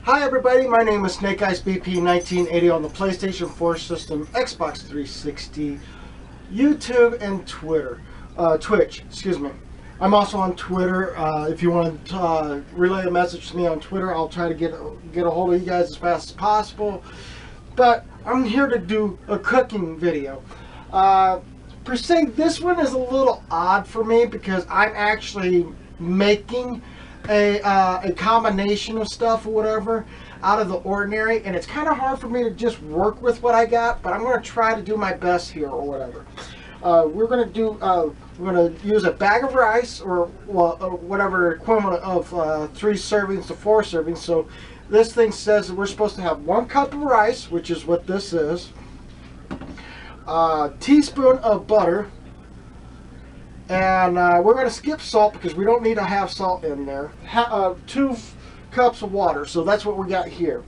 Hi everybody, my name is SnakeEyesBP1980 on the PlayStation 4 system, Xbox 360, YouTube, and Twitch, excuse me. I'm also on Twitter. If you want to relay a message to me on Twitter, I'll try to get a hold of you guys as fast as possible. But I'm here to do a cooking video. Per se, this one is a little odd for me because I'm actually making a combination of stuff or whatever out of the ordinary, and it's kind of hard for me to just work with what I got, but I'm going to try to do my best here or whatever. We're going to use a bag of rice or whatever equivalent of 3 servings to 4 servings. So this thing says that we're supposed to have 1 cup of rice, which is what this is, a teaspoon of butter, and we're going to skip salt because we don't need to have salt in there. 2 cups of water, so that's what we got here.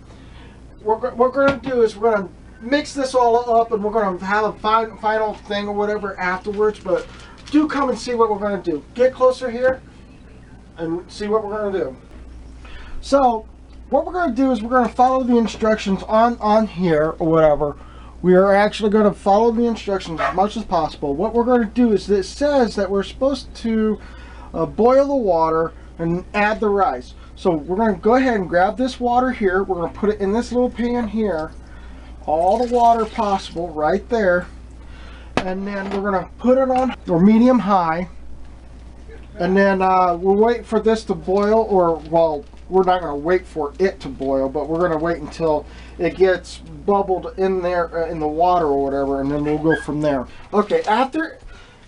What we're going to do is we're going to mix this all up, and we're going to have a final thing or whatever afterwards, but do come and see what we're going to do. Get closer here and see what we're going to do. So what we're going to do is we're going to follow the instructions on here or whatever. We are actually going to follow the instructions as much as possible. What we're going to do is it says that we're supposed to boil the water and add the rice. So we're going to go ahead and grab this water here. We're going to put it in this little pan here. All the water possible right there. And then we're going to put it on medium high. And then we'll wait for this to boil, or, well, we're not going to wait for it to boil, but we're going to wait until it gets bubbled in there in the water or whatever, and then we'll go from there. Okay, after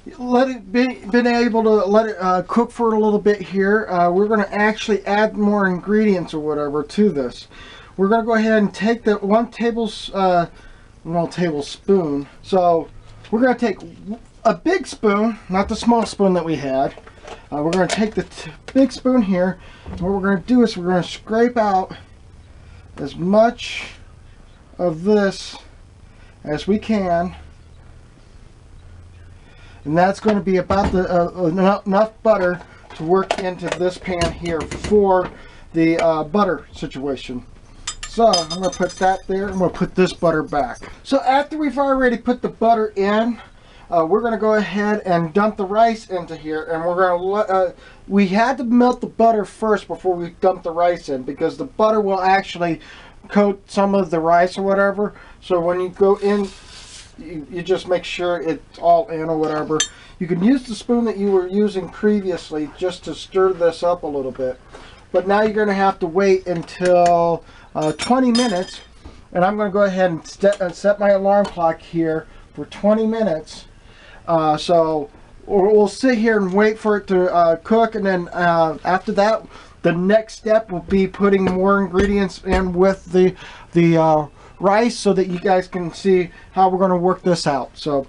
been able to let it cook for a little bit here, we're going to actually add more ingredients or whatever to this. We're going to go ahead and take the 1 tablespoon. So we're going to take a big spoon, not the small spoon that we had. We're going to take the big spoon here, and what we're going to do is we're going to scrape out as much of this as we can, and that's going to be about enough butter to work into this pan here for the butter situation. So I'm going to put that there. I'm going to put this butter back. So after we've already put the butter in, we're going to go ahead and dump the rice into here, and we're going to we had to melt the butter first before we dump the rice in, because the butter will actually coat some of the rice or whatever. So when you go in, you just make sure it's all in or whatever. You can use the spoon that you were using previously just to stir this up a little bit, but now you're going to have to wait until 20 minutes, and I'm going to go ahead and set my alarm clock here for 20 minutes. So we'll sit here and wait for it to cook, and then after that, the next step will be putting more ingredients in with the rice, so that you guys can see how we're going to work this out. So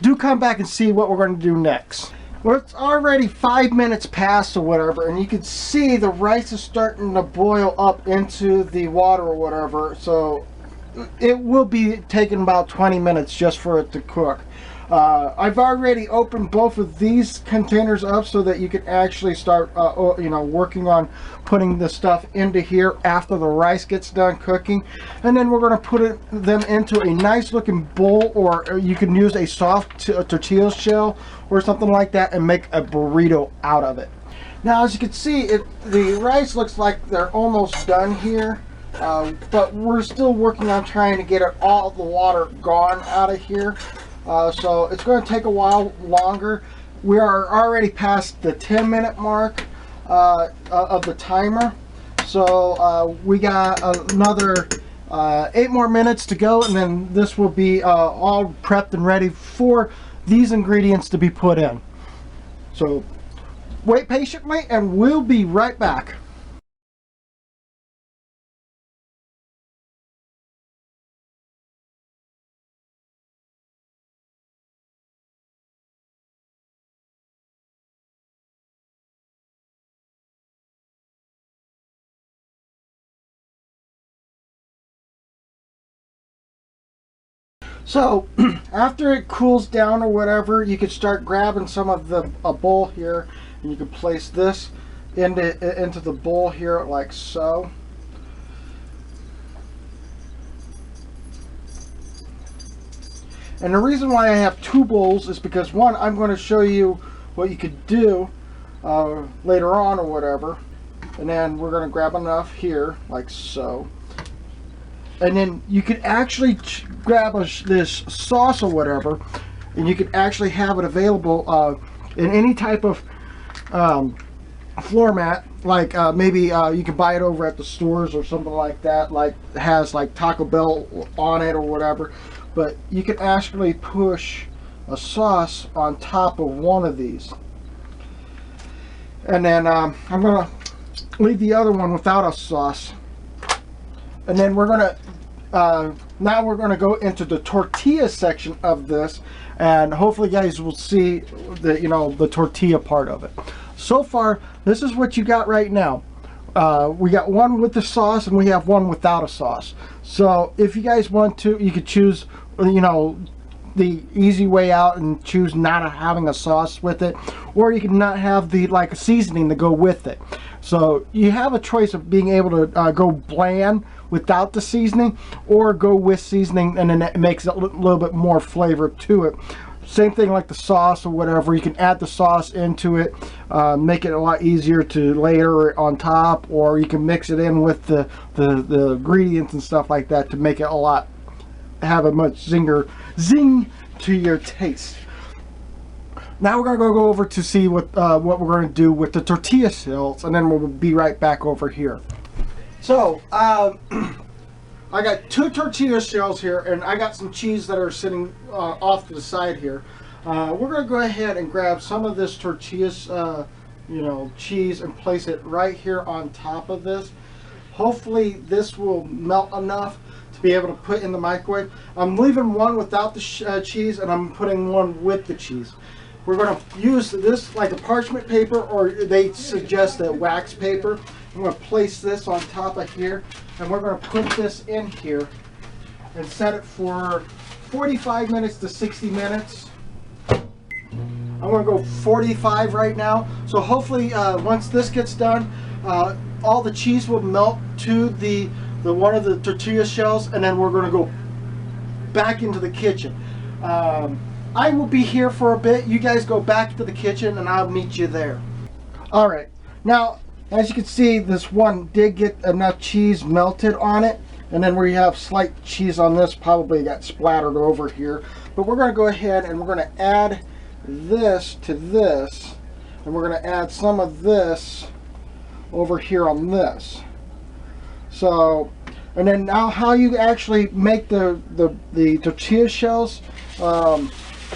do come back and see what we're going to do next. Well, it's already 5 minutes past or whatever, and you can see the rice is starting to boil up into the water or whatever. So it will be taking about 20 minutes just for it to cook. I've already opened both of these containers up so that you can actually start working on putting the stuff into here after the rice gets done cooking, and then we're going to put them into a nice looking bowl, or you can use a soft tortilla shell or something like that and make a burrito out of it. Now, as you can see, the rice looks like they're almost done here. But we're still working on trying to get all the water gone out of here. So it's going to take a while longer. We are already past the 10-minute mark of the timer. So we got another 8 more minutes to go, and then this will be all prepped and ready for these ingredients to be put in. So wait patiently, and we'll be right back. So after it cools down or whatever, you can start grabbing some of a bowl here, and you can place this into the bowl here like so. And the reason why I have 2 bowls is because, one, I'm going to show you what you could do later on or whatever. And then we're going to grab enough here, like so. And then you could actually grab this sauce or whatever, and you could actually have it available in any type of floor mat. Like maybe you can buy it over at the stores or something like that, like has like Taco Bell on it or whatever. But you can actually push a sauce on top of one of these. And then I'm going to leave the other one without a sauce. And then we're going to now we're going to go into the tortilla section of this, and hopefully you guys will see the the tortilla part of it. So far, this is what you got right now. We got one with the sauce and we have one without a sauce. So if you guys want to, you could choose the easy way out and choose not having a sauce with it, or you can not have the seasoning to go with it. So you have a choice of being able to go bland without the seasoning, or go with seasoning, and then it makes a little bit more flavor to it. Same thing like the sauce or whatever, you can add the sauce into it, make it a lot easier to layer on top, or you can mix it in with the ingredients and stuff like that to make it have a much zing to your taste. Now we're going to go over to see what we're going to do with the tortilla shells, and then we'll be right back over here. So I got 2 tortilla shells here, and I got some cheese that are sitting off to the side here. We're going to go ahead and grab some of this tortillas, cheese, and place it right here on top of this. Hopefully this will melt enough to be able to put in the microwave. I'm leaving one without the cheese, and I'm putting one with the cheese. We're going to use this like a parchment paper, or they suggest a wax paper. I'm going to place this on top of here, and we're going to put this in here and set it for 45 minutes to 60 minutes. I'm going to go 45 right now. So hopefully once this gets done, all the cheese will melt to the one of the tortilla shells, and then we're going to go back into the kitchen. I will be here for a bit. You guys go back to the kitchen and I'll meet you there. Alright, now as you can see, this one did get enough cheese melted on it, and then we have slight cheese on this, probably got splattered over here. But we're going to go ahead and we're going to add this to this, and we're going to add some of this over here on this. So, and then now how you actually make the tortilla shells,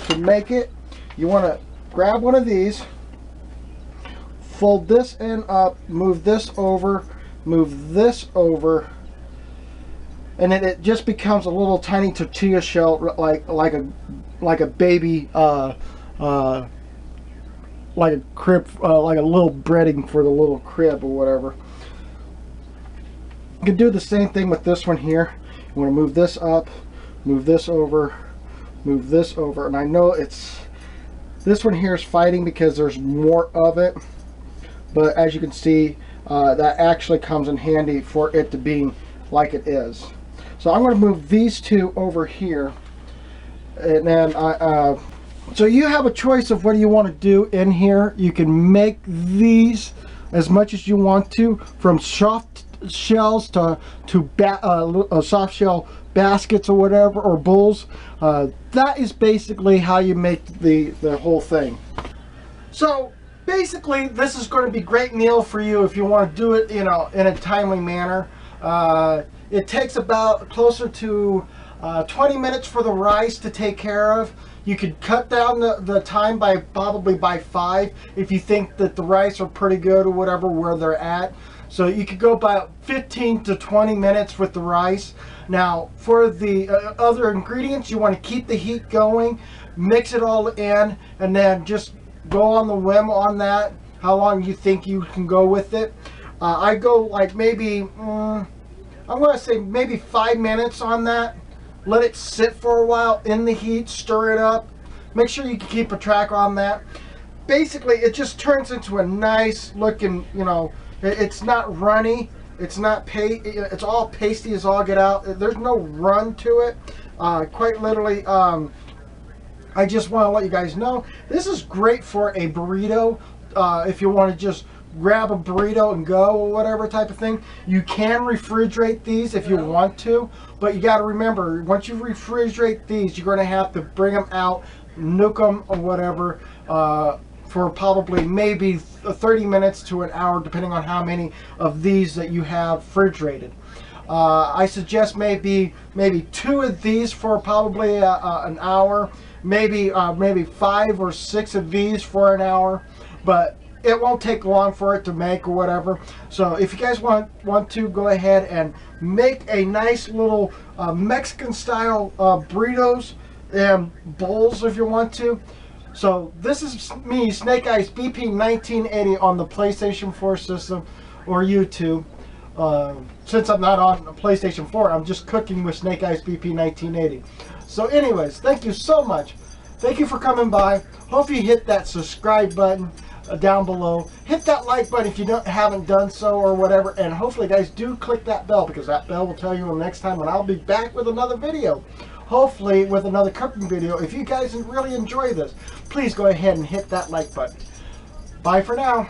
to make it, you want to grab one of these, fold this end up, move this over, and then it just becomes a little tiny tortilla shell, like a baby, like a crib, like a little breading for the little crib or whatever. You can do the same thing with this one here. You want to move this up, move this over, and I know this one here is fighting because there's more of it, but as you can see, that actually comes in handy for it to be like it is. So I'm going to move these 2 over here, and then so you have a choice of what you want to do in here. You can make these as much as you want to, from soft shells to soft shell baskets or whatever, or bowls. That is basically how you make the whole thing. So basically this is going to be a great meal for you if you want to do it in a timely manner. It takes about closer to 20 minutes for the rice to take care of. You could cut down the time by probably by 5 if you think that the rice are pretty good or whatever where they're at. So you could go about 15 to 20 minutes with the rice. Now for the other ingredients, you want to keep the heat going, mix it all in, and then just go on the whim on that, how long you think you can go with it. I go like maybe, I'm going to say maybe 5 minutes on that. Let it sit for a while in the heat, stir it up. Make sure you can keep a track on that. Basically, it just turns into a nice looking, it's not runny, it's all pasty as all get out. There's no run to it. Quite literally, I just want to let you guys know, this is great for a burrito. If you want to just grab a burrito and go or whatever type of thing. You can refrigerate these if you want to, but you got to remember, once you refrigerate these, you're going to have to bring them out, nuke them or whatever, for probably maybe 30 minutes to an hour, depending on how many of these that you have refrigerated. I suggest maybe 2 of these for probably an hour, maybe 5 or 6 of these for an hour, but it won't take long for it to make or whatever. So if you guys want to go ahead and make a nice little Mexican style burritos and bowls if you want to. So this is me, SnakeEyesBP1980 on the PlayStation 4 system or YouTube. Since I'm not on PlayStation 4, I'm just cooking with SnakeEyesBP1980. So anyways, thank you so much. Thank you for coming by. Hope you hit that subscribe button down below. Hit that like button if you haven't done so or whatever. And hopefully guys do click that bell, because that bell will tell you the next time when I'll be back with another video. Hopefully with another cooking video. If you guys really enjoy this, please go ahead and hit that like button. Bye for now.